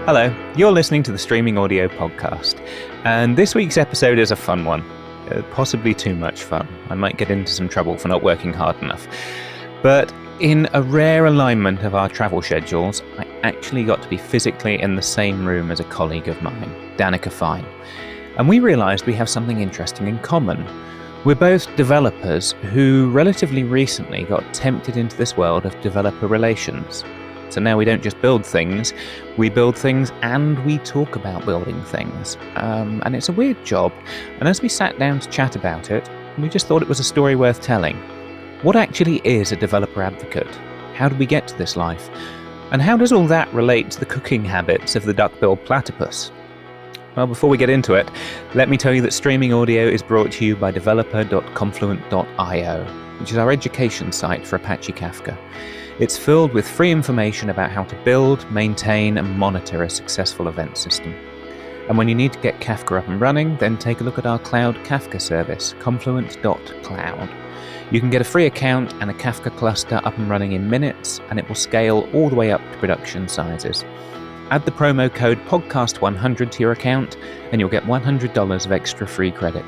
Hello, you're listening to the Streaming Audio Podcast, and this week's episode is a fun one. Possibly too much fun. I might get into some trouble for not working hard enough. But in a rare alignment of our travel schedules, I actually got to be physically in the same room as a colleague of mine, Danica. And we realised we have something interesting in common. We're both developers who relatively recently got tempted into this world of developer relations. So now we don't just build things, we build things and we talk about building things. And it's a weird job. And as we sat down to chat about it, we just thought it was a story worth telling. What actually is a developer advocate? How did we get to this life? And how does all that relate to the cooking habits of the duck-billed platypus? Well, before we get into it, let me tell you that streaming audio is brought to you by developer.confluent.io, which is our education site for Apache Kafka. It's filled with free information about how to build, maintain, and monitor a successful event system. And when you need to get Kafka up and running, then take a look at our cloud Kafka service, confluent.cloud. You can get a free account and a Kafka cluster up and running in minutes, and it will scale all the way up to production sizes. Add the promo code podcast100 to your account, and you'll get $100 of extra free credit.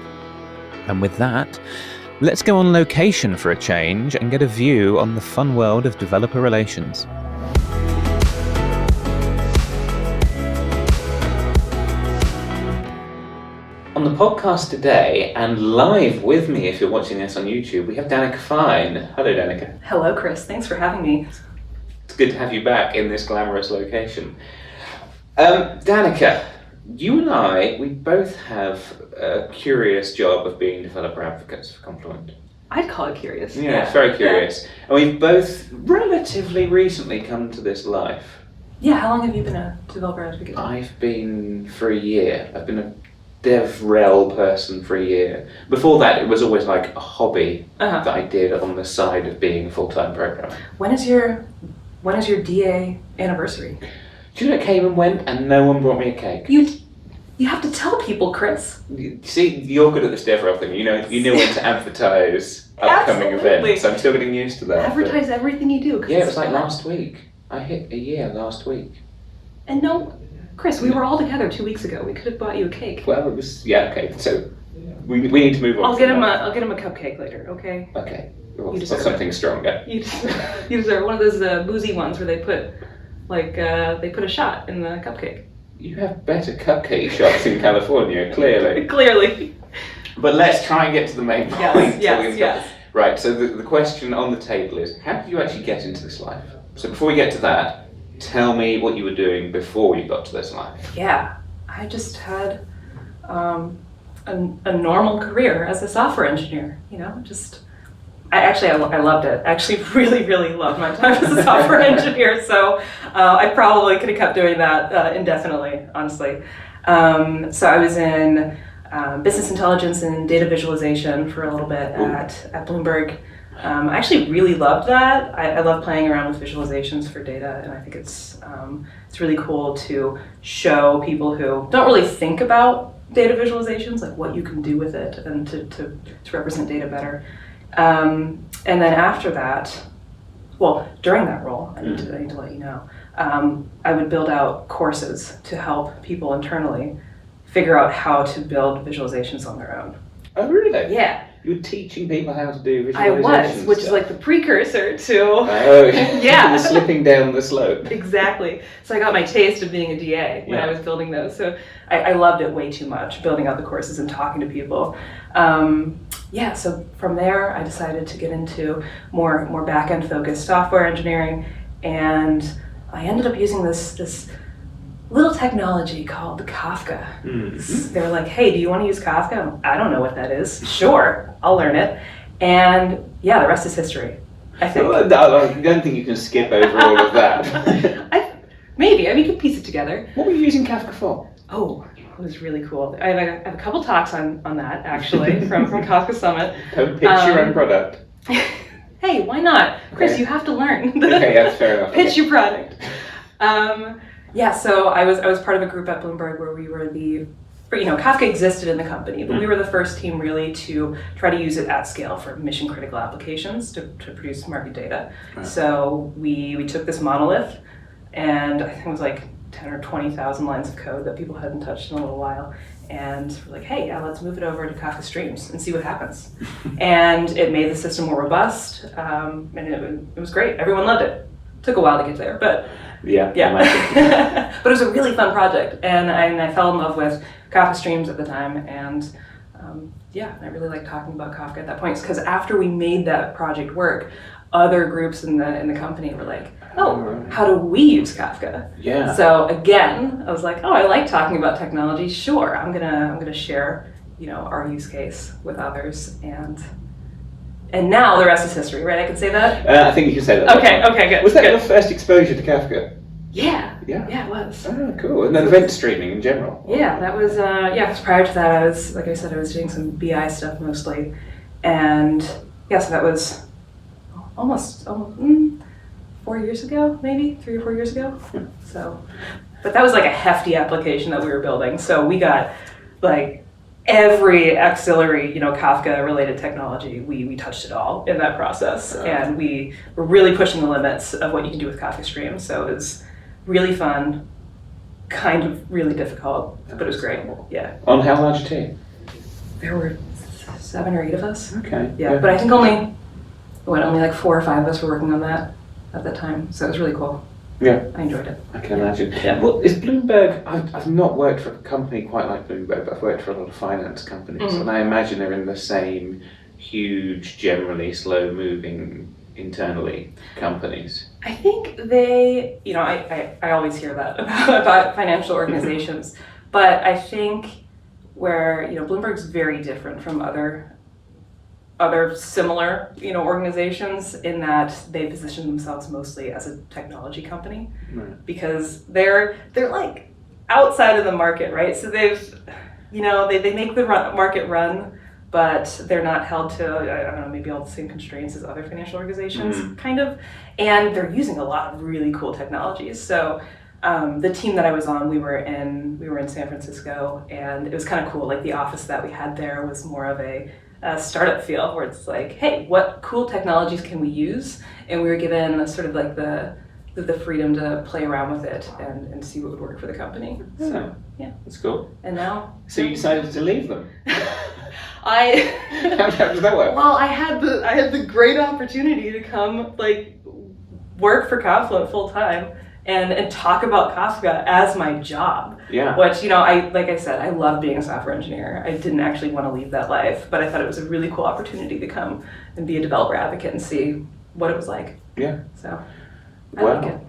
And with that, let's go on location for a change and get a view on the fun world of developer relations. On the podcast today, and live with me if you're watching this on YouTube, we have Danica. Hello, Danica. Hello, Kris. Thanks for having me. It's good to have you back in this glamorous location. Danica, you and I, we both have a curious job of being developer advocates for Confluent. I'd call it curious. Yeah, it's very curious. Yeah. And we've both relatively recently come to this life. Yeah, how long have you been a developer advocate? I've been for a year. I've been a DevRel person for a year. Before that, it was always like a hobby that I did on the side of being a full-time programmer. When is your DA anniversary? Do you know it came and went and no one brought me a cake? You have to tell people, Kris. See, you're good at this DevRel thing. You know when to advertise upcoming events. I'm still getting used to that. Advertise everything you do. Yeah, it was like last week. I hit a year last week. And no, Kris, we were all together 2 weeks ago. We could have bought you a cake. Well, it was okay. So we need to move on. I'll get him a cupcake later. Okay. Okay. You deserve something stronger. You deserve one of those boozy ones where they put they put a shot in the cupcake. You have better cupcake shops in California, clearly. Clearly. But let's try and get to the main point. Yes. Right, so the question on the table is, how did you actually get into this life? So before we get to that, tell me what you were doing before you got to this life. Yeah, I just had a normal career as a software engineer, I loved it. I actually really, really loved my time as a software engineer, so I probably could have kept doing that indefinitely, honestly. So I was in business intelligence and data visualization for a little bit at Bloomberg. I actually really loved that. I love playing around with visualizations for data, and I think it's really cool to show people who don't really think about data visualizations, like what you can do with it, and to represent data better. And then after that, during that role, I need to let you know, I would build out courses to help people internally figure out how to build visualizations on their own. Oh, really? Yeah. You were teaching people how to do visualizations? I was, which is like the precursor to... Oh, yeah. Slipping down the slope. Exactly. So I got my taste of being a DA when I was building those. So I loved it way too much, building out the courses and talking to people. So from there, I decided to get into more back-end focused software engineering, and I ended up using this little technology called Kafka. Mm-hmm. They were like, hey, do you want to use Kafka? I don't know what that is. Sure, I'll learn it. And yeah, the rest is history, I think. I don't think you can skip over all of that. Maybe, we could piece it together. What were you using Kafka for? Oh, it was really cool. I have a couple talks on that, actually, from Kafka Summit. Don't pitch your own product. Hey, why not? Kris, you have to learn. Okay, that's fair enough. Pitch your product. So I was part of a group at Bloomberg where we were Kafka existed in the company, but we were the first team really to try to use it at scale for mission critical applications to produce market data. Right. So we took this monolith, and I think it was like 10 or 20,000 lines of code that people hadn't touched in a little while. And we're like, hey, yeah, let's move it over to Kafka Streams and see what happens. And it made the system more robust, and it was great. Everyone loved it. Took a while to get there, but yeah. But it was a really fun project, and I fell in love with Kafka Streams at the time, and I really liked talking about Kafka at that point, because after we made that project work, other groups in the company were like, oh, how do we use Kafka? Yeah. So again, I was like, oh, I like talking about technology. Sure, I'm gonna share, our use case with others, and now the rest is history, right? I can say that. I think you can say that. Okay, good. Was that your first exposure to Kafka? Yeah, it was. Oh, cool. And then event streaming in general. Yeah, that was. Because prior to that, I was, like I said, I was doing some BI stuff mostly, and so that was almost 4 years ago, maybe 3 or 4 years ago. So, but that was like a hefty application that we were building. So we got like every auxiliary, Kafka related technology. We touched it all in that process, and we were really pushing the limits of what you can do with Kafka Streams. So it was really fun, kind of really difficult, but it was great. Yeah. On how large a team? There were 7 or 8 of us. Okay. Yeah, but I think only like 4 or 5 of us were working on that at that time. So it was really cool. Yeah. I enjoyed it. I can imagine. Yeah. Well, is Bloomberg, I've not worked for a company quite like Bloomberg, but I've worked for a lot of finance companies, and I imagine they're in the same huge, generally slow-moving, internally companies. I think they, I always hear that about financial organizations, but I think where, Bloomberg's very different from other similar, organizations, in that they position themselves mostly as a technology company, because they're like outside of the market, right? So they've, they make the market run, but they're not held to, I don't know, maybe all the same constraints as other financial organizations, kind of, and they're using a lot of really cool technologies. So the team that I was on, we were in San Francisco, and it was kind of cool. Like the office that we had there was more of a startup feel, where it's like, hey, what cool technologies can we use? And we were given sort of like the freedom to play around with it and see what would work for the company. So yeah, that's cool. And now, so you decided to leave them. How does that work? Well, I had the great opportunity to come work for Confluent full time and talk about Kafka as my job. Yeah. Which, like I said, I love being a software engineer. I didn't actually want to leave that life, but I thought it was a really cool opportunity to come and be a developer advocate and see what it was like. Yeah. So, I like it.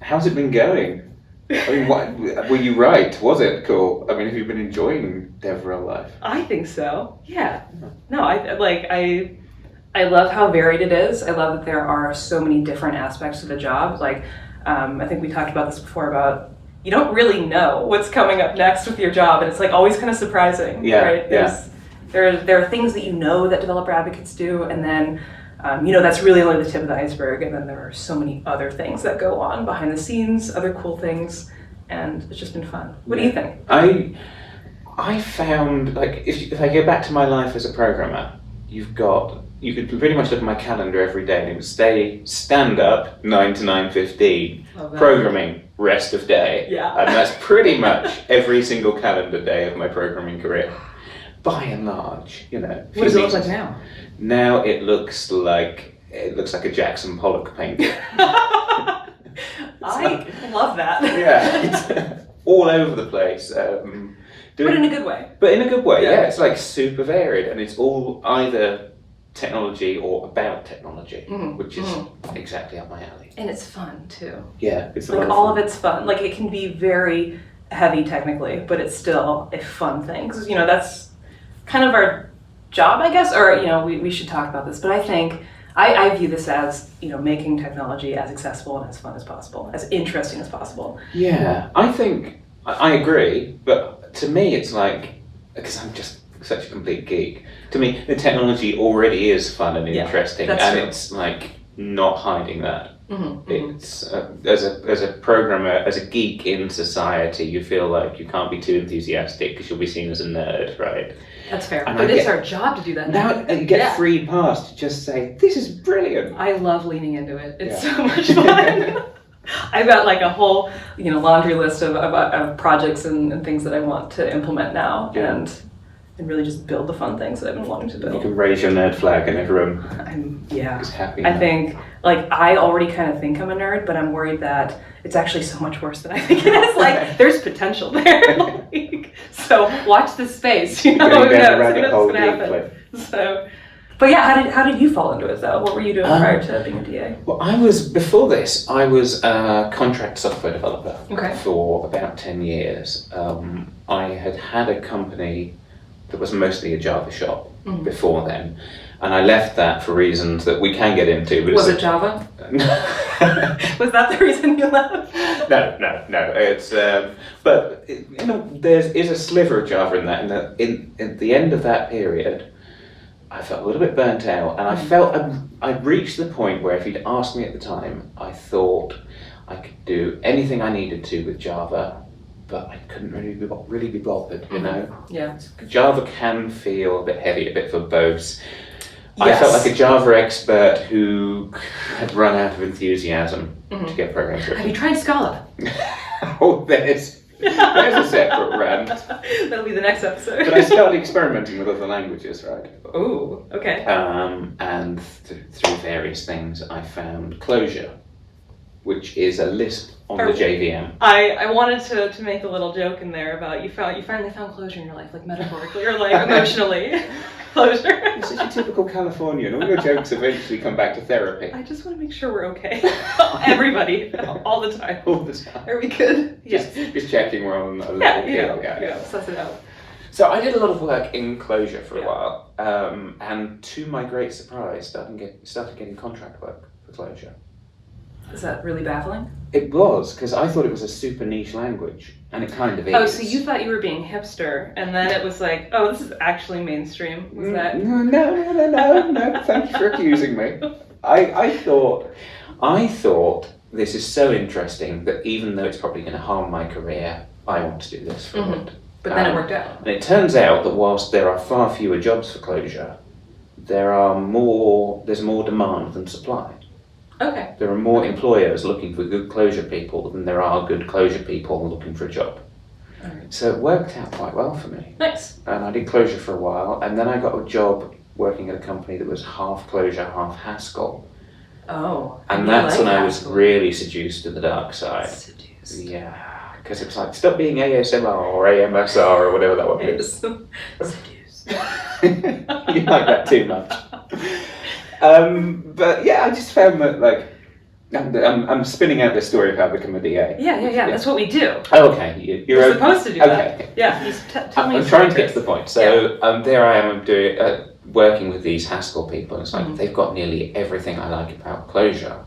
How's it been going? I mean, were you right? Was it cool? I mean, have you been enjoying DevRel life? I think so. Yeah. No, I love how varied it is. I love that there are so many different aspects of the job. Like, I think we talked about this before about you don't really know what's coming up next with your job, and it's like always kind of surprising. Yeah. Right? There are things that that developer advocates do, and then that's really only the tip of the iceberg, and then there are so many other things that go on behind the scenes, other cool things, and it's just been fun. What do you think? I found, like, if I go back to my life as a programmer, you could pretty much look at my calendar every day, and it would say stand up 9 to 9:15, programming rest of day. Yeah. And that's pretty much every single calendar day of my programming career. By and large, What does it look like now? Now it looks like a Jackson Pollock painting. I love that. Yeah, it's all over the place. But in a good way. But in a good way, yeah. It's like super varied, and it's all either technology or about technology, which is exactly up my alley. And it's fun too. Yeah, it's like all of it's fun. Like it can be very heavy technically, but it's still a fun thing, because that's kind of our job, I guess. Or we should talk about this, but I think I view this as making technology as accessible and as fun as possible, as interesting as possible. Yeah, I think I agree, but to me it's like, because I'm just such a complete geek, to me the technology already is fun and interesting, and true. It's like not hiding that. It's as a programmer, as a geek in society, you feel like you can't be too enthusiastic because you'll be seen as a nerd, right? That's fair. But it's our job to do that now. You get free pass to just say, this is brilliant. I love leaning into it. It's so much fun. I've got like a whole, laundry list of projects and things that I want to implement now, and really just build the fun things that I've been wanting to build. You can raise your nerd flag and everyone is happy. I think, I already kind of think I'm a nerd, but I'm worried that it's actually so much worse than I think it is. There's potential there. So watch this space. Who knows what's going to happen. So, but yeah, how did you fall into it though? What were you doing prior to being a DA? Well, before this, I was a contract software developer for about 10 years. I had a company that was mostly a Java shop before then, and I left that for reasons that we can get into. But was it Java? Was that the reason you left? No. It's but there is a sliver of Java in that. At the end of that period, I felt a little bit burnt out, and I felt I'd reached the point where if you'd asked me at the time, I thought I could do anything I needed to with Java, but I couldn't really be bothered, Yeah. Java can feel a bit heavy, a bit verbose. Yes. I felt like a Java expert who had run out of enthusiasm to get programs written. Have you tried Scala? Oh, there's a separate rant. That'll be the next episode. But I started experimenting with other languages, right? Oh, okay. And through various things, I found Clojure, which is a Lisp on the JVM. I wanted to make a little joke in there about you finally found closure in your life, metaphorically or emotionally. Closure. You're such a typical Californian. All your jokes eventually come back to therapy. I just want to make sure we're okay. Everybody, all the time. All the time. Are we good? Just checking we're on a level. Yeah, suss it out. So I did a lot of work in Clojure for a while, and to my great surprise, started getting contract work for Clojure. Is that really baffling? It was, because I thought it was a super niche language, and it kind of is. Oh, so you thought you were being hipster, and then it was like, oh, this is actually mainstream. Was that? No, thank you for accusing me. I thought this is so interesting that even though it's probably going to harm my career, I want to do this for it. But then it worked out. And it turns out that whilst there are far fewer jobs for Clojure, there's more demand than supply. Okay. There are more employers looking for good Clojure people than there are good Clojure people looking for a job. Right. So it worked out quite well for me. Nice. And I did Clojure for a while, and then I got a job working at a company that was half Clojure, half Haskell. Oh. And that's when I was really seduced to the dark side. Seduced. Yeah. Because it was like, stop being ASMR or AMSR or whatever that one is. Seduced. You like that too much. But yeah, I just found that I'm spinning out this story of how I become a DA. Yeah. That's what we do. Oh, okay. You're supposed to do that. Okay. Yeah. Tell me. I'm trying to get to the point. So there I am doing working with these Haskell people. And it's like they've got nearly everything I like about Clojure,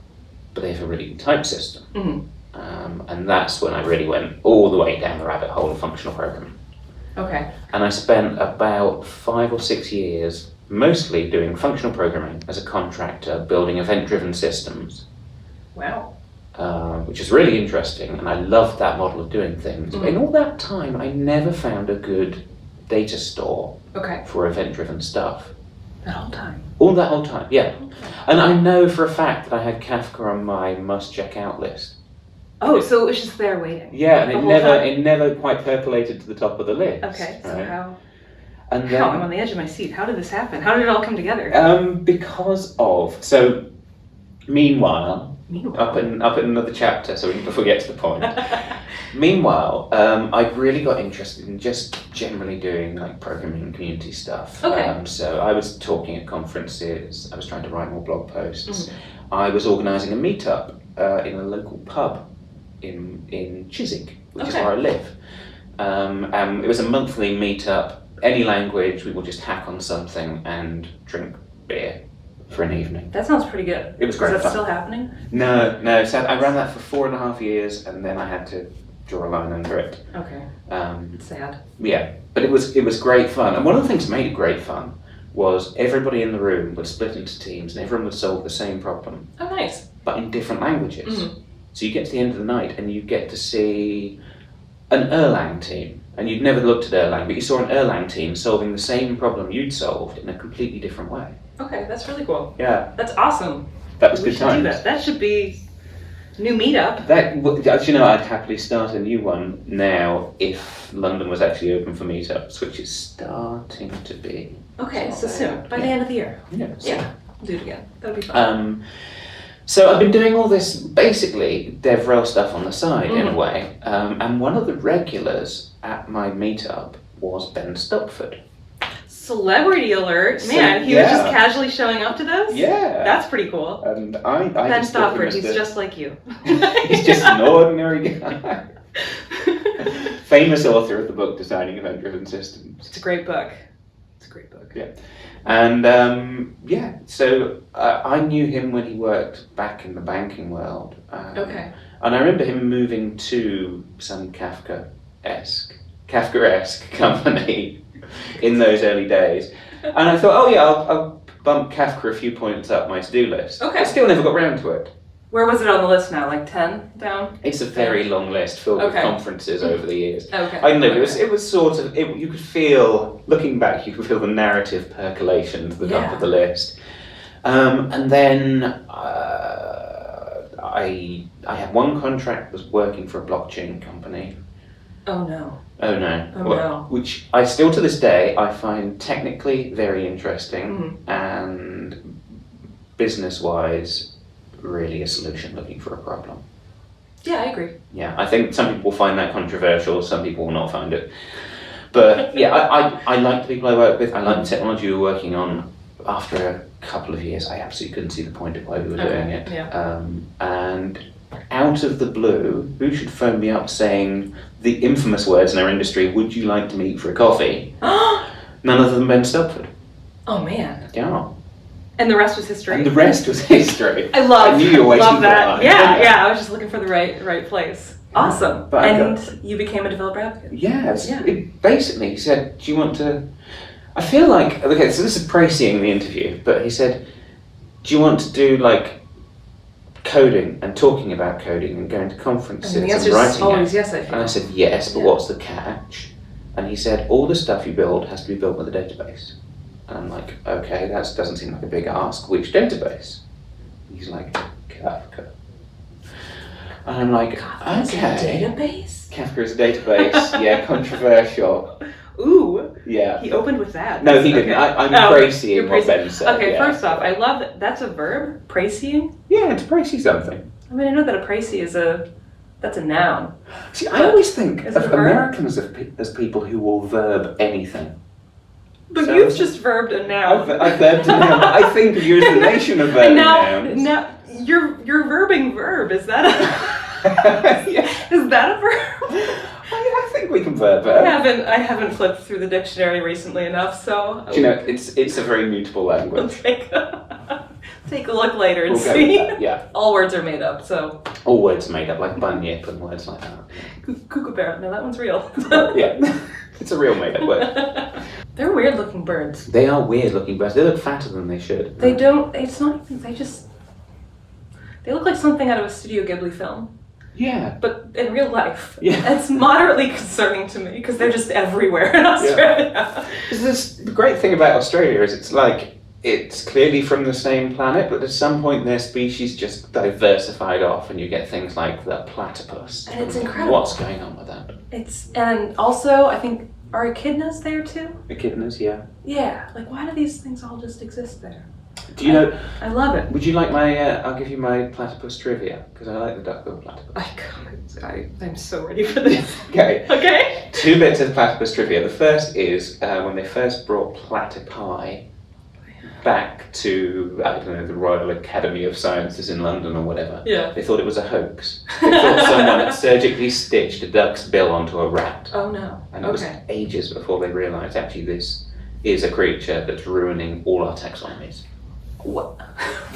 but they have a really good type system. And that's when I really went all the way down the rabbit hole of functional programming. Okay. And I spent about 5 or 6 years mostly doing functional programming as a contractor, building event-driven systems. Wow. Which is really interesting, and I loved that model of doing things. But in all that time, I never found a good data store for event-driven stuff. That whole time? All that whole time, yeah. And I know for a fact that I had Kafka on my must-check-out list. Oh, so it was just there waiting? Yeah, and it never quite percolated to the top of the list. Okay, so right? how? And then, I'm on the edge of my seat. How did this happen? How did it all come together? Meanwhile, up in another chapter, so before we get to the point. Meanwhile, I really got interested in just generally doing programming and community stuff. Okay. So I was talking at conferences. I was trying to write more blog posts. I was organising a meetup in a local pub in Chiswick, which is where I live. It was a monthly meetup. Any language, we will just hack on something and drink beer for an evening. That sounds pretty good. It was great. Is that still happening? No. So I ran that for 4.5 years, and then I had to draw a line under it. Okay. Sad. Yeah, but it was great fun. And one of the things that made it great fun was everybody in the room would split into teams, and everyone would solve the same problem. Oh, nice. But in different languages. So you get to the end of the night, and you get to see an Erlang team. And you'd never looked at Erlang, but you saw an Erlang team solving the same problem you'd solved in a completely different way. Okay, that's really cool. Yeah. That's awesome. That was good times. Do that. That should be New meetup. I'd happily start a new one now if London was actually open for meetups, which is starting to be. Okay, so soon, by the end of the year. Yeah. We'll do it again. That'll be fun. So I've been doing all this basically DevRel stuff on the side in a way, and one of the regulars at my meetup was Ben Stopford. Celebrity alert! Man, he was just casually showing up to those? Yeah. That's pretty cool. And I Ben Stopford, he's just like you. He's just an ordinary guy. Famous author of the book Designing Event-Driven Systems. It's a great book. Yeah. And so I knew him when he worked back in the banking world. Okay. And I remember him moving to some Kafka-esque company in those early days. And I thought, I'll bump Kafka a few points up my to-do list. Okay. I still never got round to it. Where was it on the list now? Like 10 down? It's a very long list filled with conferences over the years. Okay. I don't know, it was sort of, you could feel, looking back, you could feel the narrative percolation to the top of the list. And then I had one contract that was working for a blockchain company. Oh no. Which I still to this day, I find technically very interesting and business-wise really a solution looking for a problem. Yeah, I agree. Yeah, I think some people will find that controversial, some people will not find it. But yeah, I like the people I work with, I like the technology we were working on. After a couple of years, I absolutely couldn't see the point of why we were doing it. Yeah. And out of the blue, who should phone me up saying the infamous words in our industry, would you like to meet for a coffee? None other than Ben Stopford. Oh man. Yeah. And the rest was history. And the rest was history. I knew you were waiting love for that. Yeah, I was just looking for the right place. Awesome. But you became a developer advocate? Yes. Basically, he said, do you want to... I feel like, okay, so this is praising the interview, but he said, do you want to do like coding and talking about coding and going to conferences and, the answer writing is always yes, I think. And I said, yes, but what's the catch? And he said, all the stuff you build has to be built with a database. And I'm like, okay, that doesn't seem like a big ask. Which database? He's like, Kafka. And I'm like, Kafka is a database? Kafka is a database, yeah, controversial. Ooh. Yeah. He opened with that. No, he didn't. I'm praising what Ben said. Okay, first off, I love that. That's a verb? Praising? Yeah, to praise something. I mean, I know that a praisee that's a noun. See, I always think of Americans as people who will verb anything. But so, you've just verbed a noun. I've verbed a noun. I think of you as the nation of verbing nouns. Now, you're verbing verb. Is that is that a verb? I think we can verb it. I haven't flipped through the dictionary recently enough, so... Do you know, it's a very mutable language. We'll take a look later and see. Yeah. All words are made up, so... All words made up, like bunyip and words like that. Kookaburra, no, that one's real. Yeah, it's a real made up word. They're weird looking birds. They are weird looking birds. They look fatter than they should. They don't, it's not even, they look like something out of a Studio Ghibli film. Yeah. But in real life, yeah. It's moderately concerning to me because they're just everywhere in Australia. Yeah. The great thing about Australia is it's clearly from the same planet, but at some point their species just diversified off and you get things like the platypus. And it's incredible. What's going on with that? And also, I think, are echidnas there too? Echidnas, yeah. Yeah, like why do these things all just exist there? Do you know? I love it. Would you like my? I'll give you my platypus trivia because I like the duck-billed platypus. I'm so ready for this. Okay. Okay. 2 bits of platypus trivia. The first is when they first brought platypi back to the Royal Academy of Sciences in London or whatever. Yeah. They thought it was a hoax. They thought someone had surgically stitched a duck's bill onto a rat. Oh no. And it was ages before they realised actually this is a creature that's ruining all our taxonomies. What?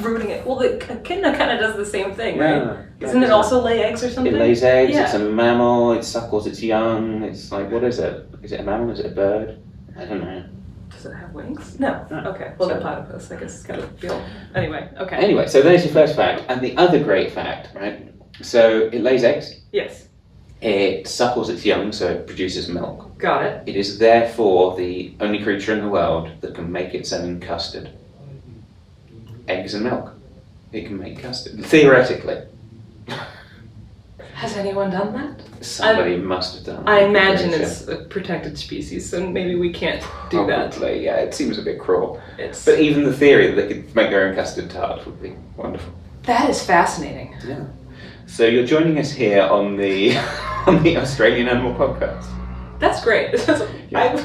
Ruining it? Well, the echidna kind of does the same thing, right? Yeah. Doesn't it also lay eggs or something? It lays eggs, yeah. It's a mammal, it suckles its young, it's like, what is it? Is it a mammal, is it a bird? I don't know. Does it have wings? No. Okay, well, the platypus, I guess it's got a bill. Anyway, okay. Anyway, so there's your first fact, and the other great fact, right? So it lays eggs. Yes. It suckles its young, so it produces milk. Got it. It is therefore the only creature in the world that can make its own custard. Eggs and milk. It can make custard. Theoretically. Has anyone done that? Somebody must have done it. I imagine it's a protected species, so maybe we can't do that. Probably, yeah, it seems a bit cruel. It's... But even the theory that they could make their own custard tart would be wonderful. That is fascinating. Yeah. So you're joining us here on the on the Australian Animal Podcast. That's great. Yeah.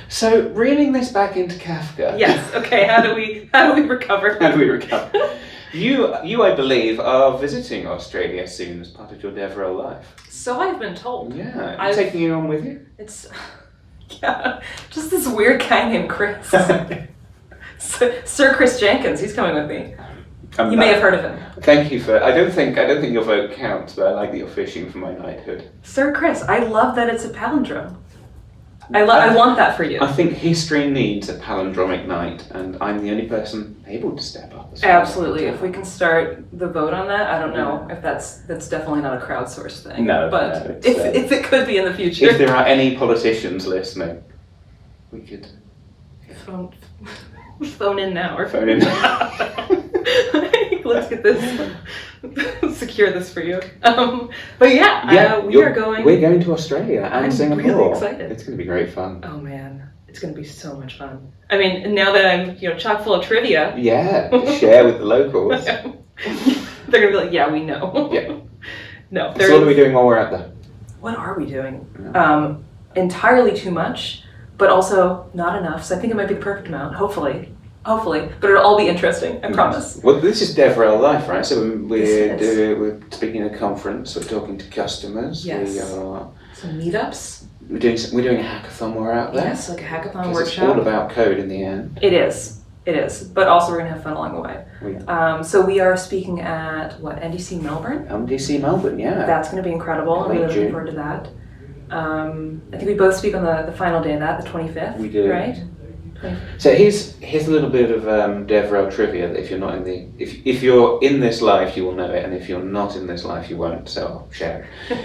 So reeling this back into Kafka. Yes. Okay. How do we recover? How do we recover? You, I believe, are visiting Australia soon as part of your DevRel life. So I've been told. Yeah. I'm taking you on with you. It's just this weird guy named Kris. Sir Kris Jenkins. He's coming with me. You may have heard of him. Thank you for. I don't think your vote counts, but I like that you're fishing for my knighthood. Sir Kris, I love that it's a palindrome. I want that for you. I think history needs a palindromic knight, and I'm the only person able to step up. Absolutely. If we can start the vote on that, I don't know if that's definitely not a crowdsourced thing. No, but no, if it could be in the future. If there are any politicians listening, we could phone in now or phone in. Let's get this secure this for you. But yeah, we're going to Australia and Singapore. I'm really excited. It's going to be great fun. Oh man, it's going to be so much fun. I mean, now that I'm chock full of trivia. Yeah, to share with the locals. They're going to be like, yeah, we know. Yeah. No. So what are we doing while we're out there? What are we doing? Yeah. Entirely too much, but also not enough. So I think it might be the perfect amount. Hopefully, but it'll all be interesting. I promise. Well, this is DevRel Life, right? So we're speaking at a conference. We're talking to customers. Yes. We are some meetups. We're doing a hackathon. We're out there. Yes, like a hackathon workshop. It's all about code in the end. It is. But also we're gonna have fun along the way. So we are speaking at NDC Melbourne. NDC Melbourne, yeah. That's gonna be incredible. I'm really looking forward to that. I think we both speak on the final day of that, the 25th. We do. Right? So here's a little bit of DevRel trivia that if you're not if you're in this life you will know it, and if you're not in this life you won't. So I'll share it.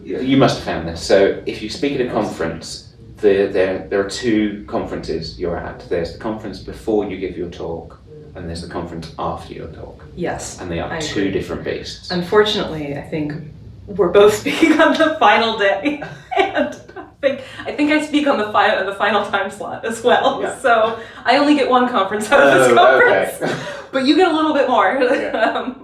You must have found this. So if you speak at a conference, there are two conferences you're at. There's the conference before you give your talk, and there's the conference after your talk. Yes. And they are two different beasts. Unfortunately, I think we're both speaking on the final day, and I think I speak on the final time slot as well. Yeah. So I only get one conference out of this conference, okay. But you get a little bit more. Yeah.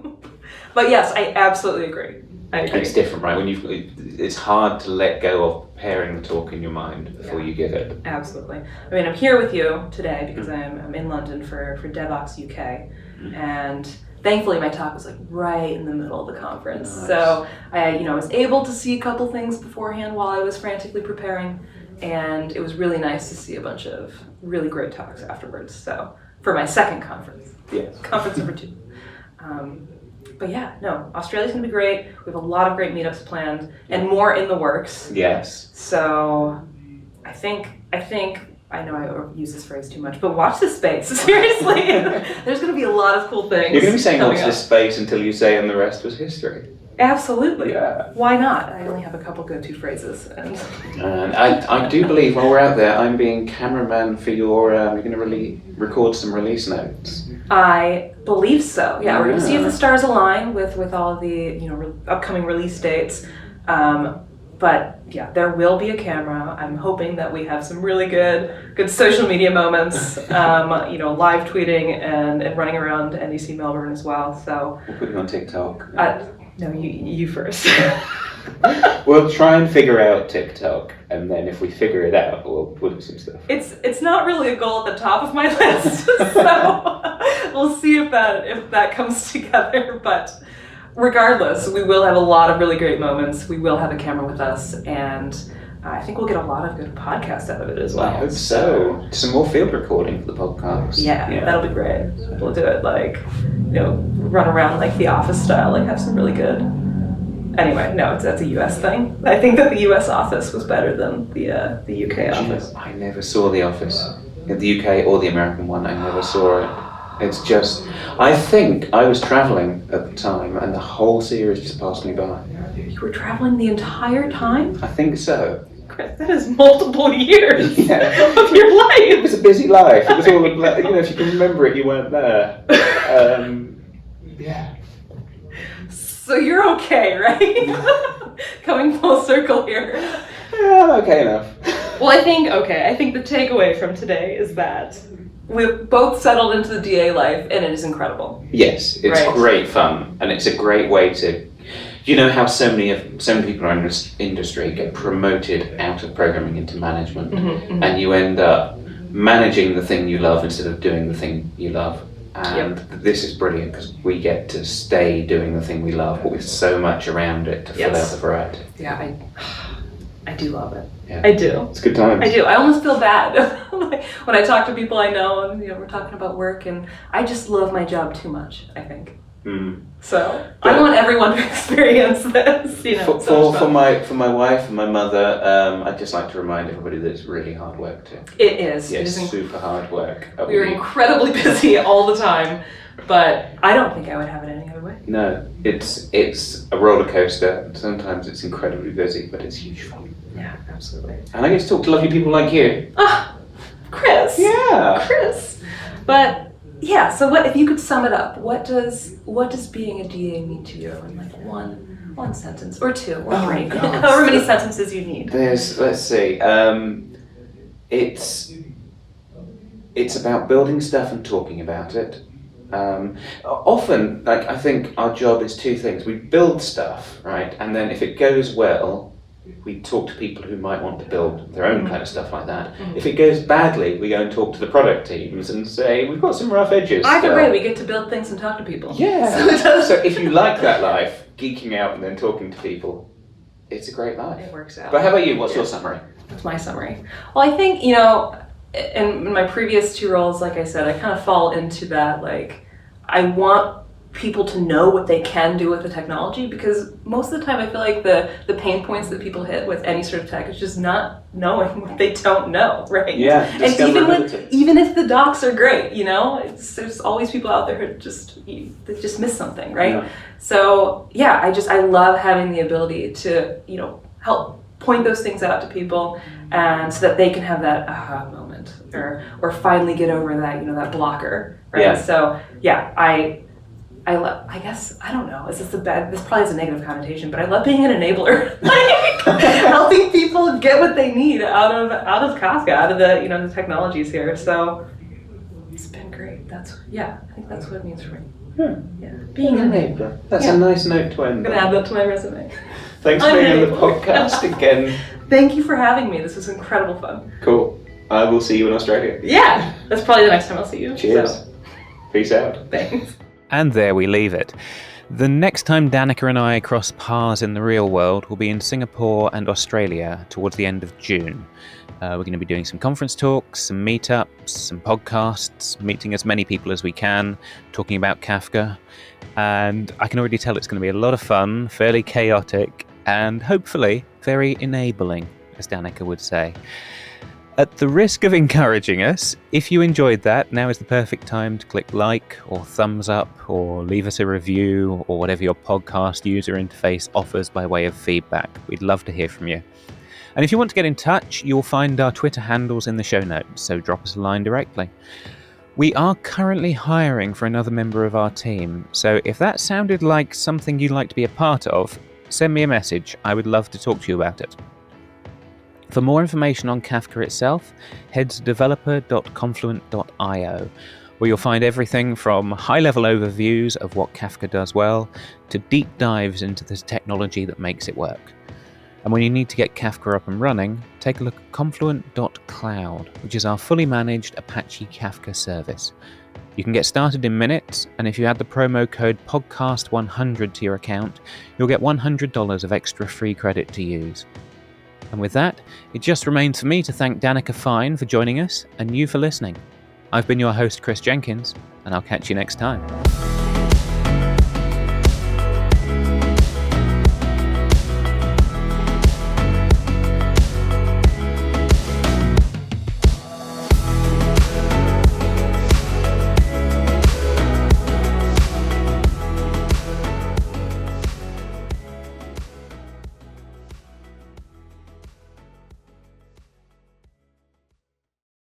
But yes, I absolutely agree. I agree. It's different, right? It's hard to let go of preparing the talk in your mind before you give it. Absolutely. I mean, I'm here with you today because I'm in London for DevOps UK, and thankfully my talk was like right in the middle of the conference. Nice. So I was able to see a couple things beforehand while I was frantically preparing, and it was really nice to see a bunch of really great talks afterwards. So for my second conference, conference number 2. But yeah, no, Australia's gonna be great. We have a lot of great meetups planned and more in the works. Yes. So I think I know I use this phrase too much, but watch this space. Seriously, there's going to be a lot of cool things. You're going to be saying watch this space until you say and the rest was history. Absolutely. Yeah. Why not? I only have a couple go-to phrases. And I do believe while we're out there, I'm being cameraman for your. You're going to record some release notes. I believe so. Yeah, we're going to see if the stars align with all of the upcoming release dates. But yeah, there will be a camera. I'm hoping that we have some really good social media moments, live tweeting and running around NDC Melbourne as well. So we'll put you on TikTok. No, you first. We'll try and figure out TikTok, and then if we figure it out, we'll do some stuff. It's not really a goal at the top of my list, so we'll see if that comes together. But regardless, we will have a lot of really great moments. We will have a camera with us, and I think we'll get a lot of good podcasts out of it as well. I hope so. Some more field recording for the podcast. Yeah, that'll be great. We'll do it run around like the office style, have some really good. Anyway, no, that's a US thing. I think that the US office was better than the UK office. I never saw the office. The UK or the American one, I never saw it. It's just, I think I was traveling at the time and the whole series just passed me by. You were traveling the entire time? I think so. Chris, that is multiple years of your life. It was a busy life. It was all, if you can remember it, you weren't there. Yeah. So you're okay, right? coming full circle here. Yeah, okay enough. Well, I think the takeaway from today is that we've both settled into the DA life, and it is incredible. Yes, it's Right. great fun, and it's a great way to. You know how so many people in this industry get promoted out of programming into management, and you end up managing the thing you love instead of doing the thing you love. And this is brilliant because we get to stay doing the thing we love, but with so much around it to fill out the variety. Yeah, I do love it. Yeah. I do. It's good times. I do. I almost feel bad when I talk to people I know, and we're talking about work, and I just love my job too much, I think. So I want everyone to experience this. For my wife and my mother, I'd just like to remind everybody that it's really hard work too. It is. Yes, super hard work. We're incredibly busy all the time, but I don't think I would have it any other way. No, it's a roller coaster. Sometimes it's incredibly busy, but it's huge fun. Yeah, absolutely. And I get to talk to lovely people like you. Chris. Yeah. Chris. But yeah, so what if you could sum it up? What does being a DA mean to you in like one sentence or two or three? However many sentences you need. Let's see. It's about building stuff and talking about it. Often, I think our job is two things. We build stuff, right? And then if it goes well, we talk to people who might want to build their own kind of stuff like that. If it goes badly, we go and talk to the product teams and say, we've got some rough edges. Either way, we get to build things and talk to people. Yeah. So if you like that life, geeking out and then talking to people, it's a great life. It works out. But how about you? What's your summary? That's my summary. Well, I think, in my previous two roles, like I said, I kind of fall into that, I want people to know what they can do with the technology, because most of the time I feel like the pain points that people hit with any sort of tech is just not knowing what they don't know, right? Yeah, and even if the docs are great, there's always people out there who just miss something, right? Yeah. So yeah, I love having the ability to help point those things out to people, and so that they can have that aha moment or finally get over that that blocker, right? Yeah. So yeah, I guess, I don't know, this probably has a negative connotation, but I love being an enabler. Helping people get what they need out of Kafka, out of the the technologies here. So it's been great. I think that's what it means for me. Yeah. Being an enabler. That's a nice note to end. I'm gonna add that to my resume. Thanks for being on the podcast again. Thank you for having me. This was incredible fun. Cool. I will see you in Australia. Yeah, that's probably the next time I'll see you. Cheers. So. Peace out. Thanks. And there we leave it. The next time Danica and I cross paths in the real world will be in Singapore and Australia towards the end of June. We're going to be doing some conference talks, some meetups, some podcasts, meeting as many people as we can, talking about Kafka. And I can already tell it's going to be a lot of fun, fairly chaotic, and hopefully very enabling, as Danica would say. At the risk of encouraging us, if you enjoyed that, now is the perfect time to click like or thumbs up or leave us a review or whatever your podcast user interface offers by way of feedback. We'd love to hear from you. And if you want to get in touch, you'll find our Twitter handles in the show notes, so drop us a line directly. We are currently hiring for another member of our team, so if that sounded like something you'd like to be a part of, send me a message. I would love to talk to you about it. For more information on Kafka itself, head to developer.confluent.io, where you'll find everything from high-level overviews of what Kafka does well to deep dives into the technology that makes it work. And when you need to get Kafka up and running, take a look at confluent.cloud, which is our fully managed Apache Kafka service. You can get started in minutes, and if you add the promo code podcast100 to your account, you'll get $100 of extra free credit to use. And with that, it just remains for me to thank Danica Fine for joining us and you for listening. I've been your host, Chris Jenkins, and I'll catch you next time.